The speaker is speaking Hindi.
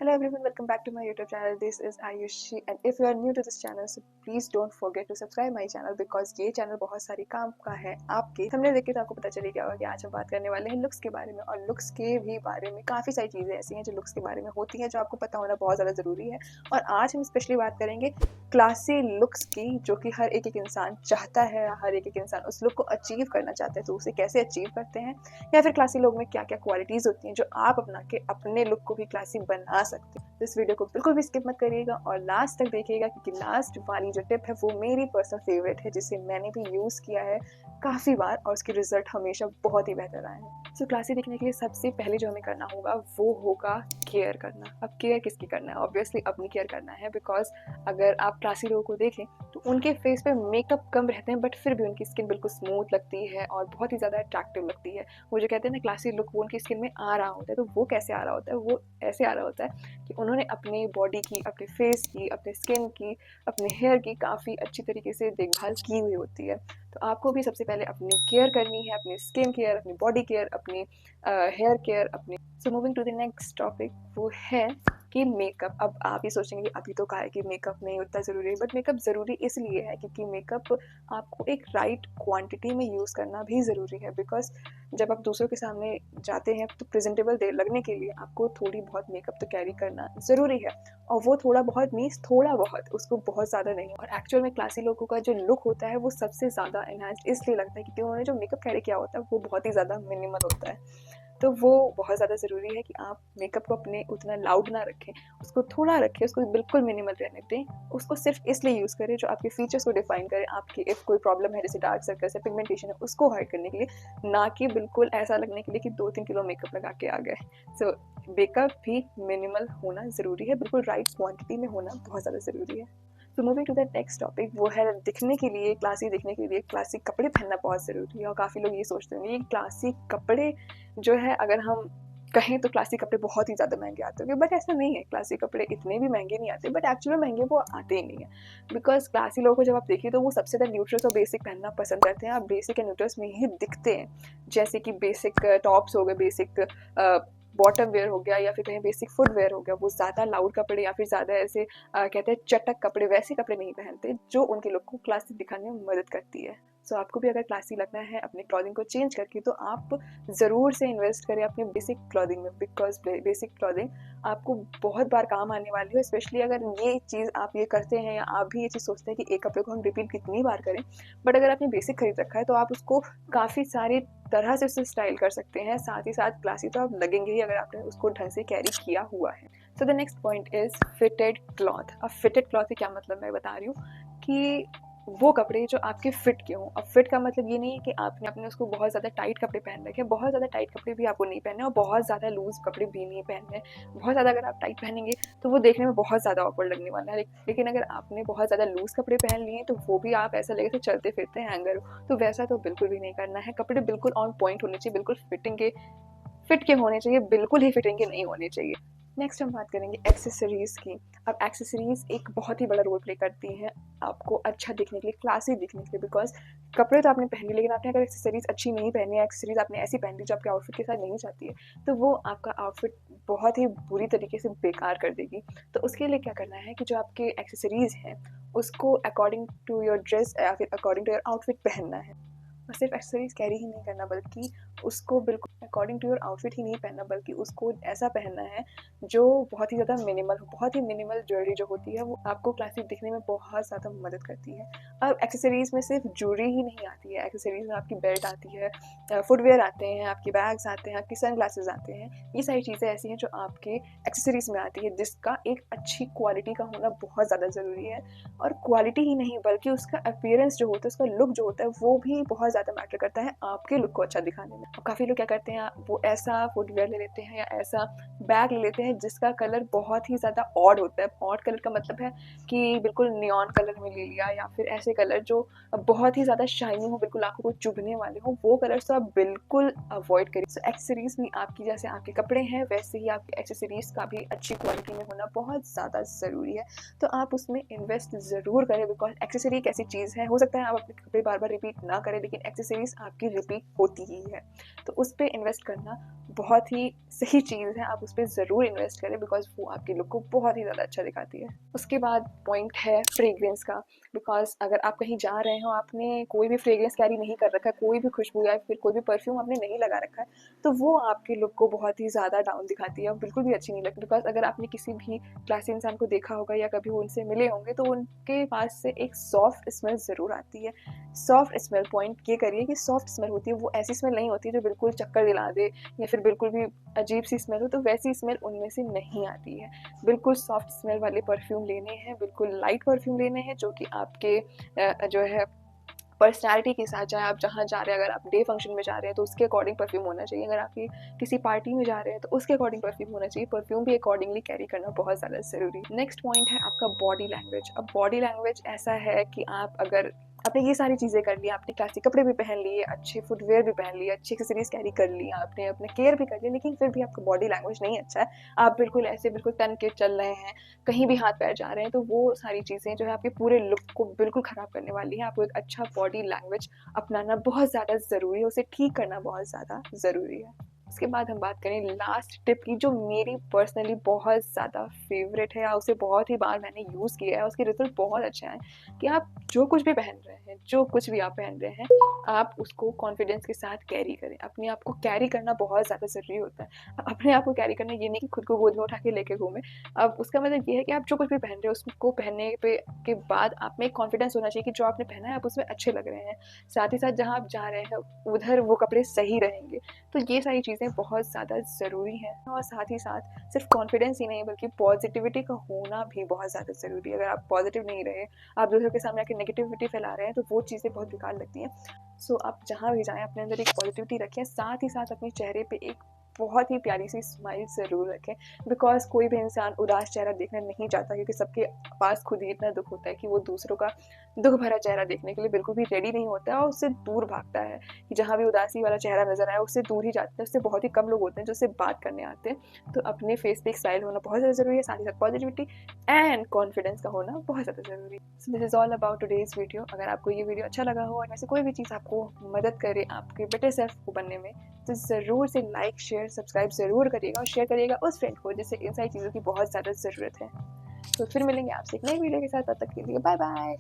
Hello everyone, welcome back to my YouTube channel. This is Ayushi and if you are new to this channel so please don't forget to subscribe my channel because ये चैनल बहुत सारी काम का है आपके हमने देखे तो आपको पता चल गया होगा कि आज हम बात करने वाले हैं लुक्स के बारे में और लुक्स के भी बारे में काफ़ी सारी चीज़ें ऐसी हैं जो लुक्स के बारे में होती हैं जो आपको पता होना बहुत ज़्यादा ज़रूरी है। और आज हम स्पेशली बात करेंगे क्लासी लुक्स की जो कि हर एक इंसान चाहता है, हर एक इंसान उस लुक को अचीव करना चाहता है तो उसे कैसे अचीव करते हैं या फिर क्लासी लुक में क्या क्या क्वालिटीज़ होती हैं जो आप अपना के अपने लुक को भी क्लासी बना सकते हैं। तो इस वीडियो को बिल्कुल भी स्किप मत करिएगा और लास्ट तक देखिएगा क्योंकि लास्ट वाली जो टिप है वो मेरी पर्सनल फेवरेट है जिसे मैंने भी यूज़ किया है काफ़ी बार और उसके रिजल्ट हमेशा बहुत ही बेहतर आए हैं। सो क्लासी दिखने के लिए सबसे पहले जो हमें करना होगा वो होगा केयर करना। अब केयर किसकी करना है? ऑब्वियसली अपनी केयर करना है बिकॉज अगर आप क्लासी लोगों को देखें तो उनके फेस पे मेकअप कम रहते हैं बट फिर भी उनकी स्किन बिल्कुल स्मूथ लगती है और बहुत ही ज़्यादा अट्रैक्टिव लगती है। वो जो कहते हैं ना क्लासी लुक वो उनकी स्किन में आ रहा होता है तो वो कैसे आ रहा होता है? वो ऐसे आ रहा होता है कि उन्होंने अपने बॉडी की, अपने फेस की, अपने स्किन की, अपने हेयर की काफ़ी अच्छी तरीके से देखभाल की हुई होती है। तो आपको भी सबसे पहले अपनी केयर करनी है, अपनी स्किन केयर, अपनी बॉडी केयर, अपनी हेयर केयर, अपनी so moving to the next topic वो है कि मेकअप। अब आप ये सोचेंगे कि अभी तो कहा है कि मेकअप नहीं उतना ज़रूरी है बट मेकअप ज़रूरी इसलिए है क्योंकि मेकअप आपको एक राइट क्वांटिटी में यूज़ करना भी ज़रूरी है बिकॉज जब आप दूसरों के सामने जाते हैं तो प्रेजेंटेबल दे लगने के लिए आपको थोड़ी बहुत मेकअप तो कैरी करना ज़रूरी है और वो थोड़ा बहुत मीन्स थोड़ा बहुत, उसको बहुत ज़्यादा नहीं। और एक्चुअल में क्लासी लोगों का जो लुक होता है वो सबसे ज़्यादा एनहांस्ड इसलिए लगता है क्योंकि उन्होंने जो मेकअप कैरी किया होता है वो बहुत ही ज़्यादा मिनिमल होता है। तो वो बहुत ज़्यादा ज़रूरी है कि आप मेकअप को अपने उतना लाउड ना रखें, उसको थोड़ा रखें, उसको बिल्कुल मिनिमल रहने दें। उसको सिर्फ इसलिए यूज़ करें जो आपके फीचर्स को डिफाइन करे, आपकी इफ़ कोई प्रॉब्लम है जैसे डार्क सर्कल्स है, पिगमेंटेशन है, उसको हाइड करने के लिए, ना कि बिल्कुल ऐसा लगने के लिए कि 2-3 किलो मेकअप लगा के आ गए। सो मेकअप भी मिनिमल होना ज़रूरी है, बिल्कुल राइट क्वांटिटी में होना बहुत ज़्यादा ज़रूरी है। तो moving to the next topic वो है दिखने के लिए, क्लासी दिखने के लिए क्लासी कपड़े पहनना बहुत ज़रूरी है और काफ़ी लोग ये सोचते हैं कि क्लासी कपड़े जो है अगर हम कहें तो क्लासी कपड़े बहुत ही ज़्यादा महंगे आते होंगे बट ऐसा नहीं है। क्लासी कपड़े इतने भी महंगे नहीं आते बट एक्चुअली महंगे वो आते ही नहीं है बिकॉज क्लासी लोगों को जब आप देखिए तो वो सबसे ज़्यादा न्यूट्रल्स और बेसिक पहनना पसंद करते हैं। आप बेसिक या न्यूट्रल्स में ही दिखते हैं जैसे कि बेसिक टॉप्स हो गए, बेसिक बॉटम वेयर हो गया या फिर कहीं बेसिक फुट वेयर हो गया। वो ज़्यादा लाउड कपड़े या फिर ज़्यादा ऐसे कहते हैं चटक कपड़े, वैसे कपड़े नहीं पहनते जो उनके लुक को क्लासी दिखाने में मदद करती है। सो आपको भी अगर क्लासी लगना है अपने क्लॉथिंग को चेंज करके तो आप ज़रूर से इन्वेस्ट करें अपने बेसिक क्लॉथिंग में बिकॉज बेसिक क्लॉथिंग आपको बहुत बार काम आने वाली है। स्पेशली अगर ये चीज़ आप ये करते हैं या आप भी ये चीज़ सोचते हैं कि एक कपड़े को हम रिपीट कितनी बार करें बट अगर आपने बेसिक खरीद रखा है तो आप उसको काफ़ी सारी तरह से उसे स्टाइल कर सकते हैं। साथ ही साथ क्लासी तो आप लगेंगे ही अगर आपने उसको ढंग से कैरी किया हुआ है। So the next point is fitted cloth. अब फिटेड क्लॉथ से क्या मतलब मैं बता रही हूँ कि वो कपड़े जो आपके फिट के हों। अब फिट का मतलब ये नहीं है कि आपने अपने उसको बहुत ज़्यादा टाइट कपड़े पहन रखे हैं, बहुत ज़्यादा टाइट कपड़े भी आपको नहीं पहनने और बहुत ज़्यादा लूज कपड़े भी नहीं पहनने। बहुत ज़्यादा अगर आप टाइट पहनेंगे तो वो देखने में बहुत ज़्यादा ऑकवर्ड लगने वाला है लेकिन अगर आपने बहुत ज़्यादा लूज कपड़े पहन लिए तो वो भी आप ऐसा लगे तो चलते फिरते हैंगर हो, तो वैसा तो बिल्कुल भी नहीं करना है। कपड़े बिल्कुल ऑन पॉइंट होने चाहिए, बिल्कुल फिट के होने चाहिए, बिल्कुल ही फिटिंग के नहीं होने चाहिए। नेक्स्ट हम बात करेंगे एक्सेसरीज़ की। अब एक्सेसरीज़ एक बहुत ही बड़ा रोल प्ले करती हैं आपको अच्छा दिखने के लिए, क्लासी दिखने के लिए बिकॉज कपड़े तो आपने पहन लिए लेकिन आपने अगर एक्सेसरीज़ अच्छी नहीं पहनी है, एक्सेसरीज़ आपने ऐसी पहन ली जो आपके आउटफिट के साथ नहीं जाती है तो वो आपका आउटफिट बहुत ही बुरी तरीके से बेकार कर देगी। तो उसके लिए क्या करना है कि जो आपके एक्सेसरीज़ हैं उसको अकॉर्डिंग टू योर ड्रेस या फिर अकॉर्डिंग टू योर आउटफिट पहनना है। और सिर्फ एक्सेसरीज कैरी ही नहीं करना बल्कि उसको बिल्कुल अकॉर्डिंग टू योर आउटफिट ही नहीं पहनना बल्कि उसको ऐसा पहनना है जो बहुत ही ज़्यादा मिनिमल हो। बहुत ही मिनिमल ज्वेलरी जो होती है वो आपको क्लासिक दिखने में बहुत ज़्यादा मदद करती है। अब एक्सेसरीज़ में सिर्फ ज्वेलरी ही नहीं आती है, एक्सेसरीज़ में आपकी बेल्ट आती है, फुटवेयर आते हैं, आपके बैग्स आते हैं, आपकी सन ग्लासेस आते हैं। ये सारी चीज़ें ऐसी हैं जो आपके एक्सेसरीज़ में आती है जिसका एक अच्छी क्वालिटी का होना बहुत ज़्यादा ज़रूरी है। और क्वालिटी ही नहीं बल्कि उसका अपीयरेंस जो होता है, उसका लुक जो होता है वो भी बहुत ज़्यादा मैटर करता है आपके लुक को अच्छा दिखाने में। अब काफ़ी लोग क्या करते हैं वो ऐसा फुटवियर ले लेते हैं या ऐसा बैग ले लेते हैं जिसका कलर बहुत ही ज़्यादा ऑड होता है। ऑड कलर का मतलब है कि बिल्कुल नियॉन कलर में ले लिया या फिर ऐसे कलर जो बहुत ही ज़्यादा शाइनी हो, बिल्कुल आँखों को चुभने वाले हो, वो कलर्स तो आप बिल्कुल अवॉइड करिए। सो एक्सेसरीज़ भी आपकी जैसे आपके कपड़े हैं वैसे ही आपके एक्सेसरीज़ का भी अच्छी क्वालिटी में होना बहुत ज़्यादा ज़रूरी है। तो आप उसमें इन्वेस्ट ज़रूर करें बिकॉज एक्सेसरी एक ऐसी चीज़ है, हो सकता है आप अपने कपड़े बार बार रिपीट ना करें लेकिन एक्सेसरीज आपकी रिपीट होती ही है। तो उस पे इन्वेस्ट करना बहुत ही सही चीज़ है। आप उस पे ज़रूर इन्वेस्ट करें बिकॉज़ वो आपके लुक को बहुत ही ज़्यादा अच्छा दिखाती है। उसके बाद पॉइंट है फ्रेग्रेंस का, बिकॉज़ अगर आप कहीं जा रहे हो, आपने कोई भी फ्रेग्रेंस कैरी नहीं कर रखा है, कोई भी खुशबू या फिर कोई भी परफ्यूम आपने नहीं लगा रखा है, तो वो आपके लुक को बहुत ही ज़्यादा डाउन दिखाती है और बिल्कुल भी अच्छी नहीं लगती। बिकॉज़ अगर आपने किसी भी क्लासी इंसान को देखा होगा या कभी वो उनसे मिले होंगे, तो उनके पास से एक सॉफ्ट स्मेल ज़रूर आती है। सॉफ्ट स्मेल, पॉइंट ये करिए कि सॉफ्ट स्मेल होती है, वो ऐसी स्मेल नहीं होती जो बिल्कुल चक्कर दिला दे या फिर बिल्कुल भी अजीब सी स्मेल हो, तो वैसी स्मेल उनमें से नहीं आती है। बिल्कुल सॉफ्ट स्मेल वाले परफ्यूम लेने हैं, बिल्कुल लाइट परफ्यूम लेने हैं जो कि आपके जो है पर्सनैलिटी के साथ, चाहे आप जहाँ जा रहे हैं, अगर आप डे फंक्शन में जा रहे हैं तो उसके अकॉर्डिंग परफ्यूम होना चाहिए, अगर आप किसी पार्टी में जा रहे हैं तो उसके अकॉर्डिंग परफ्यूम होना चाहिए। परफ्यूम भी अकॉर्डिंगली कैरी करना बहुत ज़्यादा ज़रूरी है। नेक्स्ट पॉइंट है आपका बॉडी लैंग्वेज। अब बॉडी लैंग्वेज ऐसा है कि आप अगर आपने ये सारी चीज़ें कर ली, आपने क्लासिक कपड़े भी पहन लिए, अच्छे फुटवेयर भी पहन लिए, अच्छी एक्सेसरीज कैरी कर ली, आपने अपने केयर भी कर लिया, लेकिन फिर भी आपका बॉडी लैंग्वेज नहीं अच्छा है, आप बिल्कुल ऐसे बिल्कुल तन के चल रहे हैं, कहीं भी हाथ पैर जा रहे हैं, तो वो सारी चीज़ें जो है आपके पूरे लुक को बिल्कुल ख़राब करने वाली हैं। आपको एक अच्छा बॉडी लैंग्वेज अपनाना बहुत ज़्यादा ज़रूरी है, उसे ठीक करना बहुत ज़्यादा ज़रूरी है। उसके बाद हम बात करें लास्ट टिप की, जो मेरी पर्सनली बहुत ज़्यादा फेवरेट है, उसे बहुत ही बार मैंने यूज़ किया है, उसके रिजल्ट बहुत अच्छे आए, कि आप जो कुछ भी पहन रहे हैं, जो कुछ भी आप पहन रहे हैं, आप उसको कॉन्फिडेंस के साथ कैरी करें। अपने आप को कैरी करना बहुत ज़्यादा ज़रूरी होता है। अपने आप को कैरी करना ये नहीं कि खुद को गोद में उठा के लेके घूमें। अब उसका मतलब ये है कि आप जो कुछ भी पहन रहे हो, उसको पहनने पे के बाद आप में एक कॉन्फिडेंस होना चाहिए कि जो आपने पहना है आप उसमें अच्छे लग रहे हैं। साथ ही साथ जहाँ आप जा रहे हैं उधर वो कपड़े सही रहेंगे। तो ये सारी चीज़ें बहुत ज़्यादा ज़रूरी हैं, और साथ ही साथ सिर्फ कॉन्फिडेंस ही नहीं बल्कि पॉजिटिविटी का होना भी बहुत ज़्यादा ज़रूरी है। अगर आप पॉजिटिव नहीं रहे, आप दूसरों के सामने आके नेगेटिविटी फैला रहे हैं, तो वो चीज़ें बहुत बेकार लगती हैं। सो आप जहाँ भी जाएँ अपने अंदर एक पॉजिटिविटी रखें, साथ ही साथ अपने चेहरे पे एक बहुत ही प्यारी सी स्माइल ज़रूर रखें, बिकॉज़ कोई भी इंसान उदास चेहरा देखना नहीं चाहता, क्योंकि सबके पास खुद ही इतना दुःख होता है कि वो दूसरों का दुःख भरा चेहरा देखने के लिए बिल्कुल भी रेडी नहीं होता है और उससे दूर भागता है, कि जहाँ भी उदासी वाला चेहरा नज़र आए उससे दूर ही जाते हैं। उससे बहुत ही कम लोग होते हैं जो उससे बात करने आते हैं। तो अपने फेस पे एक स्माइल होना बहुत ज़्यादा ज़रूरी है, साथ ही साथ पॉजिटिविटी एंड कॉन्फिडेंस का होना बहुत ज़्यादा ज़रूरी है। So this is all about today's video. अगर आपको ये वीडियो अच्छा लगा हो और वैसे कोई भी चीज़ आपको मदद करे आपके बेटर सेल्फ को बनने में, तो ज़रूर से लाइक, शेयर, सब्सक्राइब ज़रूर करिएगा और शेयर करिएगा उस फ्रेंड को जिसे इन सारी चीज़ों की बहुत ज़्यादा ज़रूरत है। तो फिर मिलेंगे आपसे एक नई वीडियो के साथ, तब तक के लिए बाय बाय।